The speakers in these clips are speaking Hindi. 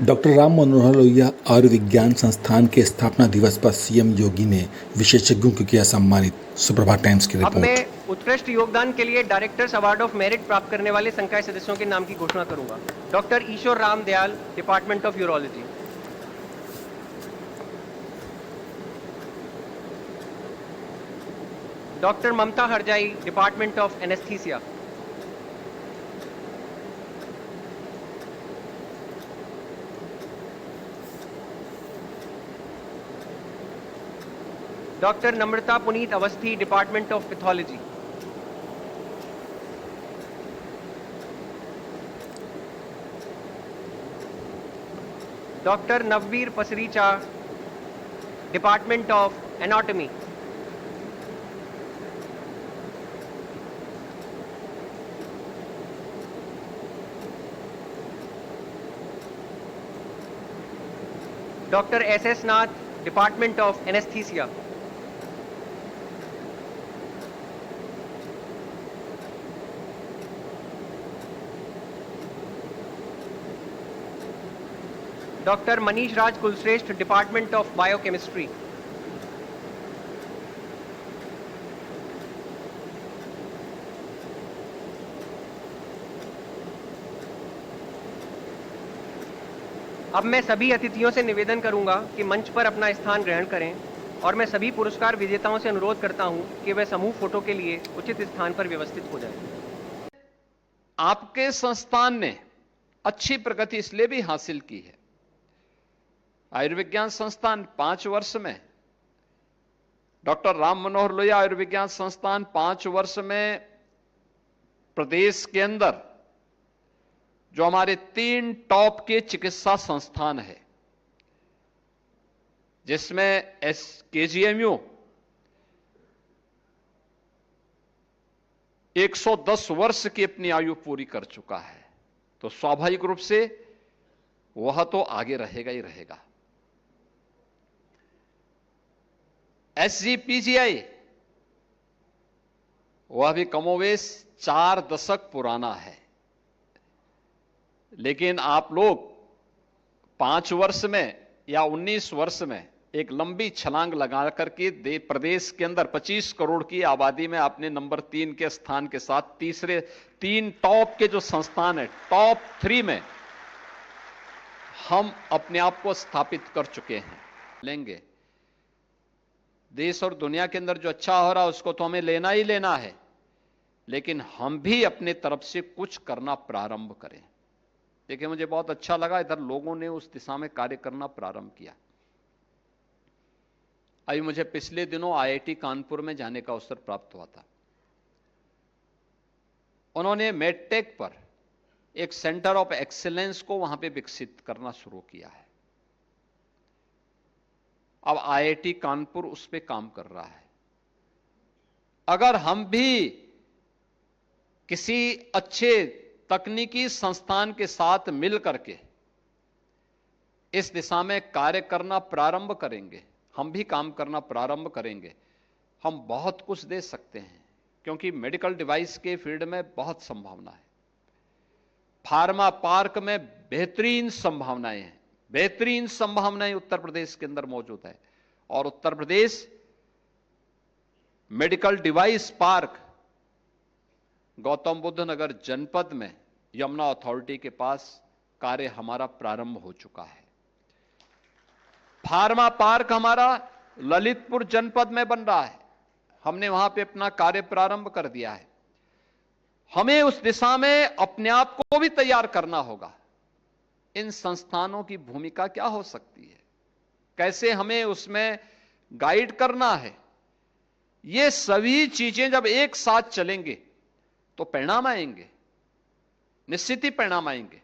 डॉक्टर राम मनोहर लोहिया आयुर्विज्ञान संस्थान के स्थापना दिवस पर सीएम योगी ने विशेषज्ञों को किया सम्मानित। सुप्रभात टाइम्स की अब मैं रिपोर्ट। उत्कृष्ट योगदान के लिए डायरेक्टर्स अवार्ड ऑफ मेरिट प्राप्त करने वाले संकाय सदस्यों के नाम की घोषणा करूंगा। Doctor Ishwar Ram Dayal, department of urology. Doctor Mamta Harjai, department of anaesthesia. Doctor Namrata Puneet Awasthi, department of pathology. Doctor Navveer Pasricha, department of anatomy. Doctor S S Nath, department of anaesthesia. Doctor Manish Raj Kulshreshtha, department of biochemistry. अब मैं सभी अतिथियों से निवेदन करूंगा कि मंच पर अपना स्थान ग्रहण करें और मैं सभी पुरस्कार विजेताओं से अनुरोध करता हूं कि वे समूह फोटो के लिए उचित स्थान पर व्यवस्थित हो जाएं। आपके संस्थान ने अच्छी प्रगति इसलिए भी हासिल की है। आयुर्विज्ञान संस्थान 5 वर्ष में, डॉक्टर राम मनोहर लोहिया आयुर्विज्ञान संस्थान 5 वर्ष में प्रदेश के अंदर जो हमारे 3 टॉप के चिकित्सा संस्थान है, जिसमें केजीएमयू 110 वर्ष की अपनी आयु पूरी कर चुका है, तो स्वाभाविक रूप से वह तो आगे रहेगा ही रहेगा। एसजीपीजीआई वह भी कमोवेश 4 दशक पुराना है, लेकिन आप लोग 5 वर्ष में या 19 वर्ष में एक लंबी छलांग लगा करके प्रदेश के अंदर 25 करोड़ की आबादी में आपने नंबर 3 के स्थान के साथ तीसरे 3 टॉप के जो संस्थान है, टॉप 3 में हम अपने आप को स्थापित कर चुके हैं। लेंगे देश और दुनिया के अंदर जो अच्छा हो रहा है उसको तो हमें लेना ही लेना है, लेकिन हम भी अपने तरफ से कुछ करना प्रारंभ करें। देखिए, मुझे बहुत अच्छा लगा, इधर लोगों ने उस दिशा में कार्य करना प्रारंभ किया। अभी मुझे पिछले दिनों आईआईटी कानपुर में जाने का अवसर प्राप्त हुआ था। उन्होंने मेडटेक पर एक सेंटर ऑफ एक्सीलेंस को वहां पे विकसित करना शुरू किया है। अब आईआईटी कानपुर उस पे काम कर रहा है। अगर हम भी किसी अच्छे तकनीकी संस्थान के साथ मिल करके इस दिशा में कार्य करना प्रारंभ करेंगे, हम भी काम करना प्रारंभ करेंगे, हम बहुत कुछ दे सकते हैं, क्योंकि मेडिकल डिवाइस के फील्ड में बहुत संभावना है। फार्मा पार्क में बेहतरीन संभावनाएं हैं, बेहतरीन संभावनाएं उत्तर प्रदेश के अंदर मौजूद है। और Uttar Pradesh medical device park Gautam Buddh Nagar जनपद में यमुना अथॉरिटी के पास कार्य हमारा प्रारंभ हो चुका है। फार्मा पार्क हमारा ललितपुर जनपद में बन रहा है, हमने वहां पे अपना कार्य प्रारंभ कर दिया है। हमें उस दिशा में अपने आप को भी तैयार करना होगा। इन संस्थानों की भूमिका क्या हो सकती है, कैसे हमें उसमें गाइड करना है, ये सभी चीजें जब एक साथ चलेंगे तो परिणाम आएंगे, निश्चित ही परिणाम आएंगे।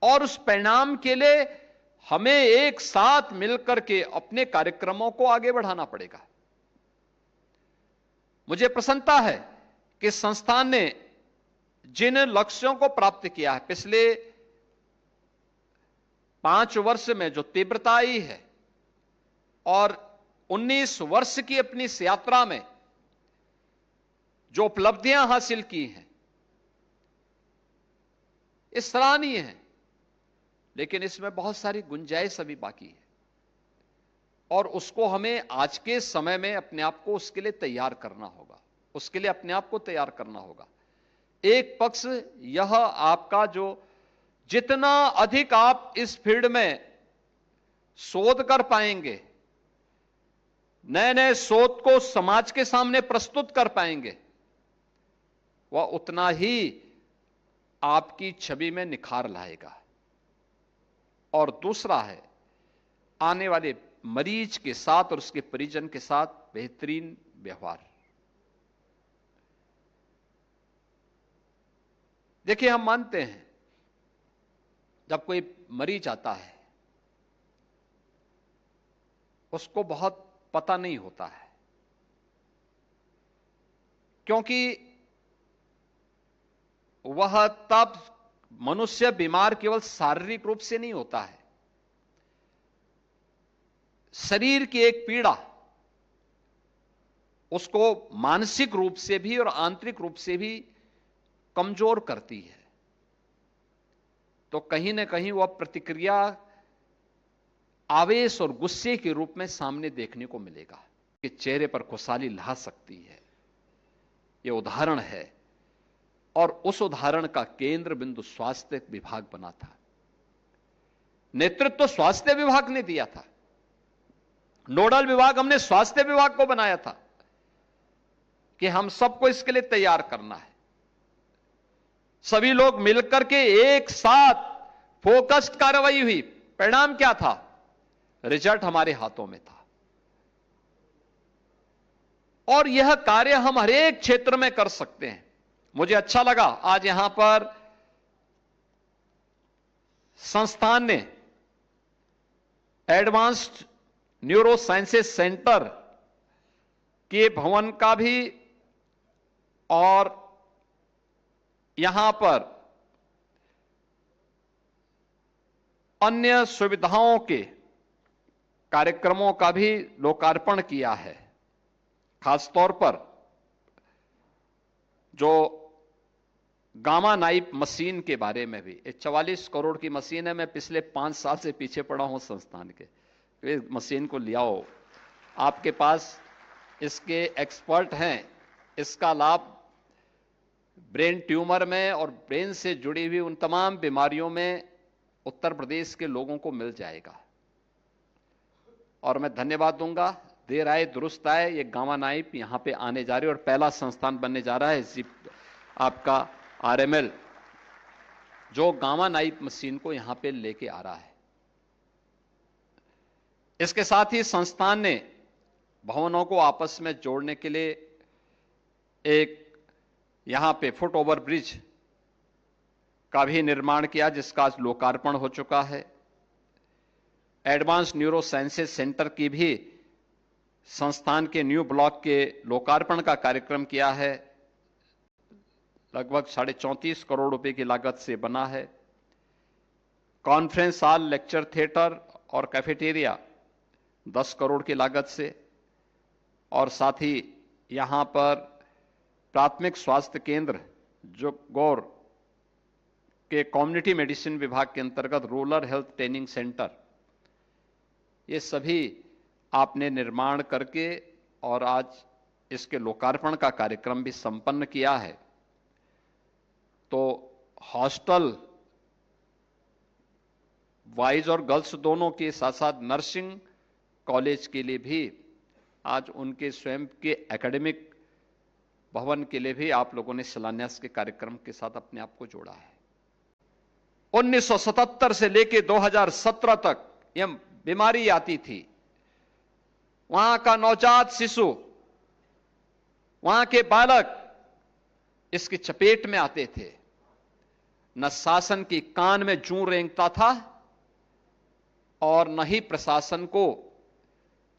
और उस परिणाम के लिए हमें एक साथ मिलकर के अपने कार्यक्रमों को आगे बढ़ाना पड़ेगा। मुझे प्रसन्नता है कि संस्थान ने जिन लक्ष्यों को प्राप्त किया है, पिछले 5 वर्ष में जो तीव्रता आई है और 19 वर्ष की अपनी इस यात्रा में जो उपलब्धियां हासिल की हैं, ये सराहनीय है। लेकिन इसमें बहुत सारी गुंजाइश अभी बाकी है और उसको हमें आज के समय में अपने आप को उसके लिए तैयार करना होगा, उसके लिए अपने आप को तैयार करना होगा। एक पक्ष यह आपका जो जितना अधिक आप इस फील्ड में शोध कर पाएंगे, नए नए शोध को समाज के सामने प्रस्तुत कर पाएंगे, वह उतना ही आपकी छवि में निखार लाएगा। और दूसरा है आने वाले मरीज के साथ और उसके परिजन के साथ बेहतरीन व्यवहार। देखिए, हम मानते हैं जब कोई मरीज आता है उसको बहुत पता नहीं होता है, क्योंकि वह तब मनुष्य बीमार केवल शारीरिक रूप से नहीं होता है, शरीर की एक पीड़ा उसको मानसिक रूप से भी और आंतरिक रूप से भी कमजोर करती है। तो कहीं ना कहीं वह प्रतिक्रिया आवेश और गुस्से के रूप में सामने देखने को मिलेगा कि चेहरे पर खुशहाली ला सकती है। यह उदाहरण है और उस उदाहरण का केंद्र बिंदु स्वास्थ्य विभाग बना था। नेतृत्व स्वास्थ्य विभाग ने दिया था, नोडल विभाग हमने स्वास्थ्य विभाग को बनाया था कि हम सबको इसके लिए तैयार करना है। सभी लोग मिलकर के एक साथ फोकस्ड कार्रवाई हुई। परिणाम क्या था? रिजल्ट हमारे हाथों में था। और यह कार्य हम हर एक क्षेत्र में कर सकते हैं। मुझे अच्छा लगा आज यहां पर संस्थान ने एडवांस्ड न्यूरो साइंसेस सेंटर के भवन का भी और यहां पर अन्य सुविधाओं के कार्यक्रमों का भी लोकार्पण किया है। खासतौर पर जो गामा नाइफ मशीन के बारे में भी, 44 करोड़ की मशीन है। मैं पिछले 5 साल से पीछे पड़ा हूं संस्थान के, इस मशीन को ले आओ, आपके पास इसके एक्सपर्ट हैं। इसका लाभ ब्रेन ट्यूमर में और ब्रेन से जुड़ी हुई उन तमाम बीमारियों में उत्तर प्रदेश के लोगों को मिल जाएगा। और मैं धन्यवाद दूंगा, देर आए दुरुस्त आए, ये गामा नाइफ यहां पे आने जा रही है और पहला संस्थान बनने जा रहा है आपका आरएमएल, जो गामा नाइफ मशीन को यहां पे लेके आ रहा है। इसके साथ ही संस्थान ने भवनों को आपस में जोड़ने के लिए एक यहां पे फुट ओवर ब्रिज का भी निर्माण किया, जिसका आज लोकार्पण हो चुका है। एडवांस न्यूरो साइंसेस सेंटर की भी संस्थान के न्यू ब्लॉक के लोकार्पण का कार्यक्रम किया है। लगभग 34.5 करोड़ रुपए की लागत से बना है। कॉन्फ्रेंस हॉल, लेक्चर थिएटर और कैफेटेरिया 10 करोड़ की लागत से, और साथ ही यहां पर प्राथमिक स्वास्थ्य केंद्र जो गौर के कम्युनिटी मेडिसिन विभाग के अंतर्गत रूरल हेल्थ ट्रेनिंग सेंटर, ये सभी आपने निर्माण करके और आज इसके लोकार्पण का कार्यक्रम भी संपन्न किया है। तो हॉस्टल बॉयज और गर्ल्स दोनों के साथ साथ नर्सिंग कॉलेज के लिए भी आज उनके स्वयं के एकेडमिक भवन के लिए भी आप लोगों ने शिलान्यास के कार्यक्रम के साथ अपने आप को जोड़ा है। 1977 से लेकर 2017 तक यह बीमारी आती थी। वहां का नवजात शिशु, वहां के बालक इसकी चपेट में आते थे। न शासन की कान में जूं रेंगता था और न ही प्रशासन को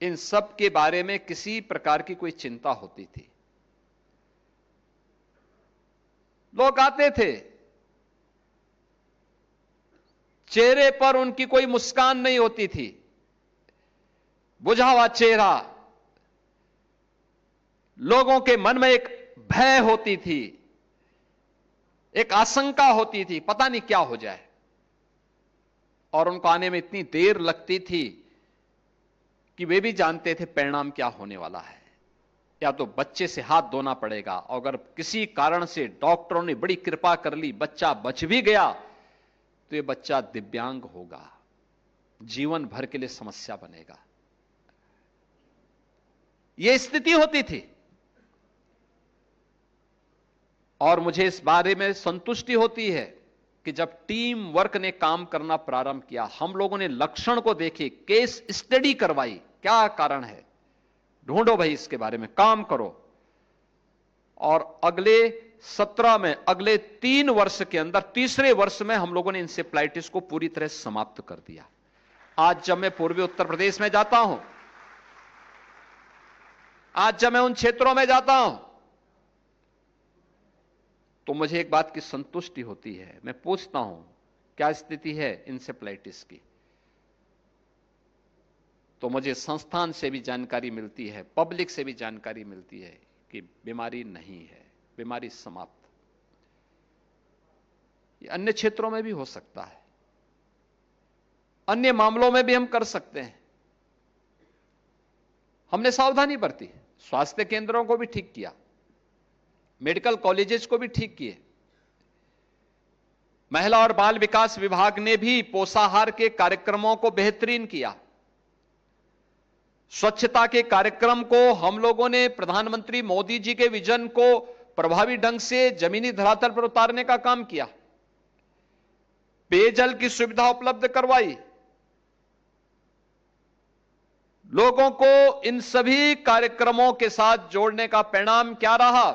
इन सब के बारे में किसी प्रकार की कोई चिंता होती थी। लोग आते थे, चेहरे पर उनकी कोई मुस्कान नहीं होती थी, बुझा हुआ चेहरा। लोगों के मन में एक भय होती थी, एक आशंका होती थी, पता नहीं क्या हो जाए। और उनको आने में इतनी देर लगती थी कि वे भी जानते थे परिणाम क्या होने वाला है। या तो बच्चे से हाथ धोना पड़ेगा, और अगर किसी कारण से डॉक्टरों ने बड़ी कृपा कर ली, बच्चा बच भी गया, तो ये बच्चा दिव्यांग होगा, जीवन भर के लिए समस्या बनेगा। यह स्थिति होती थी। और मुझे इस बारे में संतुष्टि होती है कि जब टीम वर्क ने काम करना प्रारंभ किया, हम लोगों ने लक्षण को देखे, केस स्टडी करवाई, क्या कारण है, ढूंढो भाई, इसके बारे में काम करो। और अगले सत्र में, अगले 3 वर्ष के अंदर, तीसरे वर्ष में हम लोगों ने इंसेफ्लाइटिस को पूरी तरह समाप्त कर दिया। आज जब मैं पूर्वी उत्तर प्रदेश में जाता हूं, आज जब मैं उन क्षेत्रों में जाता हूं, तो मुझे एक बात की संतुष्टि होती है। मैं पूछता हूं क्या स्थिति है इंसेफ्लाइटिस की, तो मुझे संस्थान से भी जानकारी मिलती है, पब्लिक से भी जानकारी मिलती है कि बीमारी नहीं है, बीमारी समाप्त। ये अन्य क्षेत्रों में भी हो सकता है, अन्य मामलों में भी हम कर सकते हैं। हमने सावधानी बरती, स्वास्थ्य केंद्रों को भी ठीक किया, मेडिकल कॉलेजेस को भी ठीक किए। महिला और बाल विकास विभाग ने भी पोषाहार के कार्यक्रमों को बेहतरीन किया। स्वच्छता के कार्यक्रम को हम लोगों ने प्रधानमंत्री मोदी जी के विजन को प्रभावी ढंग से जमीनी धरातल पर उतारने का काम किया। पेयजल की सुविधा उपलब्ध करवाई। लोगों को इन सभी कार्यक्रमों के साथ जोड़ने का परिणाम क्या रहा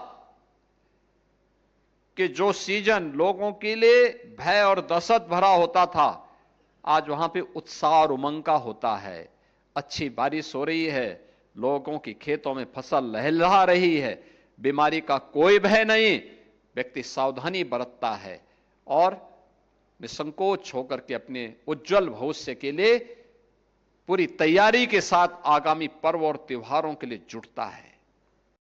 कि जो सीजन लोगों के लिए भय और दहशत भरा होता था, आज वहां पे उत्साह और उमंग का होता है। अच्छी बारिश हो रही है, लोगों की खेतों में फसल लहलहा रही है, बीमारी का कोई भय नहीं, व्यक्ति सावधानी बरतता है और निसंकोच होकर के अपने उज्जवल भविष्य के लिए पूरी तैयारी के साथ आगामी पर्व और त्योहारों के लिए जुटता है।